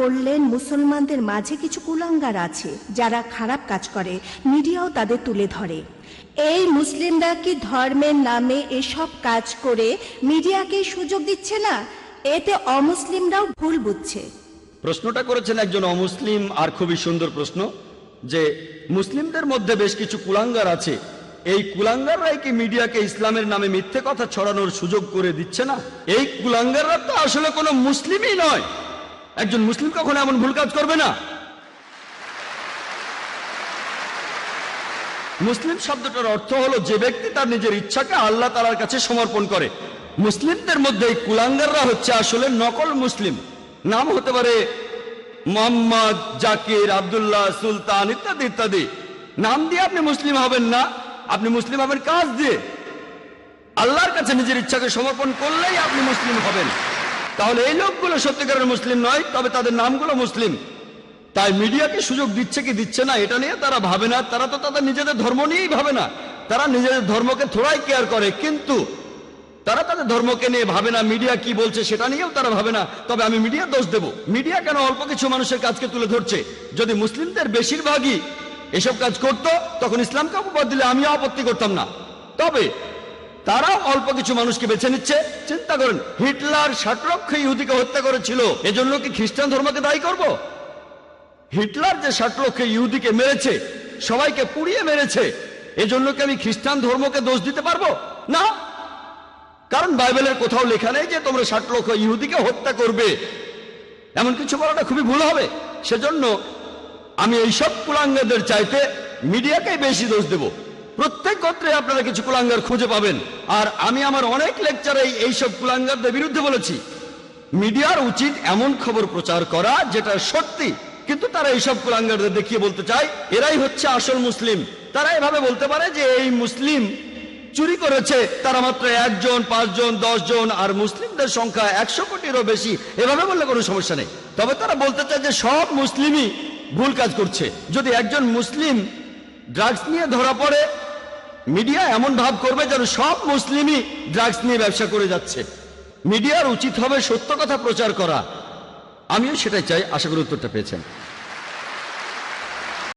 বললেন মুসলমানদের মাঝে কিছু কুলাঙ্গার আছে যারা খারাপ কাজ করে, মিডিয়াও তাদের তুলে ধরে। এই মুসলিমরা কি ধর্মের নামে এসব কাজ করে মিডিয়াকে সুযোগ দিচ্ছে না? এতে অমুসলিমরাও ভুল বুঝছে। প্রশ্নটা করেছেন একজন অমুসলিম, আর খুবই সুন্দর প্রশ্ন, যে মুসলিমদের মধ্যে বেশ কিছু কুলাঙ্গার আছে, এই কুলাঙ্গাররাই কি মিডিয়াকে ইসলামের নামে মিথ্যে কথা ছড়ানোর সুযোগ করে দিচ্ছে না? এই কুলাঙ্গাররা তো আসলে কোনো মুসলিমই নয়। একজন মুসলিম কখনো এমন ভুল কাজ করবে না। মুসলিম শব্দটার অর্থ হলো যে ব্যক্তি তার নিজের ইচ্ছাকে আল্লাহ তাআলার কাছে সমর্পণ করে। মুসলিমদের মধ্যে এই কুলাঙ্গাররা হচ্ছে আসলে নকল মুসলিম। নাম হতে পারে মোহাম্মদ, জাকির, আব্দুল্লাহ, সুলতান ইত্যাদি ইত্যাদি। নাম দিয়ে আপনি মুসলিম হবেন না, আপনি মুসলিম হবেন কাজ দিয়ে। আল্লাহর কাছে নিজের ইচ্ছাকে সমর্পণ করলেই আপনি মুসলিম হবেন। তাহলে এই লোকগুলো সত্যিকারের মুসলিম নয়, তবে তাদের নামগুলো মুসলিম। তাই মিডিয়াকে সুযোগ দিচ্ছে কি দিচ্ছে না এটা নিয়ে তারা ভাবে না। তারা তো তাদের নিজেদের ধর্ম নিয়েই ভাবে না, তারা নিজেদের ধর্মকে থোড়াই কেয়ার করে, কিন্তু তারা তাদের ধর্মকে নিয়ে ভাবে না। মিডিয়া কি বলছে সেটা নিয়েও তারা ভাবে না। তবে আমি মিডিয়া দোষ দেব, মিডিয়া কেন অল্প কিছু মানুষের কাজকে তুলে ধরছে? যদি মুসলিমদের বেশিরভাগই এসব কাজ করত তখন ইসলামকে অপবাদ দিলে আমিও আপত্তি করতাম না। তবে তারাও অল্প কিছু মানুষকে বেছে নিচ্ছে। চিন্তা করেন, হিটলার 60 লক্ষ ইহুদিকে হত্যা করেছিল, এজন্য কি খ্রিস্টান ধর্মকে দায়ী করব? হিটলার যে 60 লক্ষ ইহুদিকে মেরেছে, সবাইকে পুড়িয়ে মেরেছে, এজন্য কি আমি খ্রিস্টান ধর্মকে দোষ দিতে পারবো? না, কারণ বাইবেলের কোথাও লেখা নেই যে তোমরা 60 লক্ষ ইহুদিকে হত্যা করবে। এমন কিছু বলাটা খুবই ভুল হবে। সেজন্য আমি এইসব কুলাঙ্গারদের চাইতে মিডিয়াকেই বেশি দোষ দেব। প্রত্যেক গোত্রে আপনারা কিছু কুলাঙ্গার খুঁজে পাবেন, আর আমি আমার অনেক লেকচারে এইসব কুলাঙ্গারদের বিরুদ্ধে বলেছি। মিডিয়ার উচিত এমন খবর প্রচার করা যেটা সত্যি, কিন্তু তারা এইসব কুলাঙ্গারদের দেখিয়ে বলতে চায় এরাই হচ্ছে আসল মুসলিম। তারা এভাবে বলতে পারে যে এই মুসলিম চুরি করেছে তারা মাত্র 1 জন, 5 জন, 10 জন, আর মুসলিমদের সংখ্যা 100 কোটিরও বেশি। এভাবে বললে কোনো সমস্যা নেই। তবে তারা বলতে চায় যে সব মুসলিমই ভুল কাজ করছে। যদি একজন মুসলিম ড্রাগস নিয়ে ধরা পড়ে, মিডিয়া এমন ভাব করবে যেন সব মুসলিমই ড্রাগস নিয়ে ব্যবসা করে যাচ্ছে। মিডিয়ার উচিত হবে সত্য কথা প্রচার করা। আমিও সেটাই চাই। আশা করি উত্তরটা পেয়েছেন।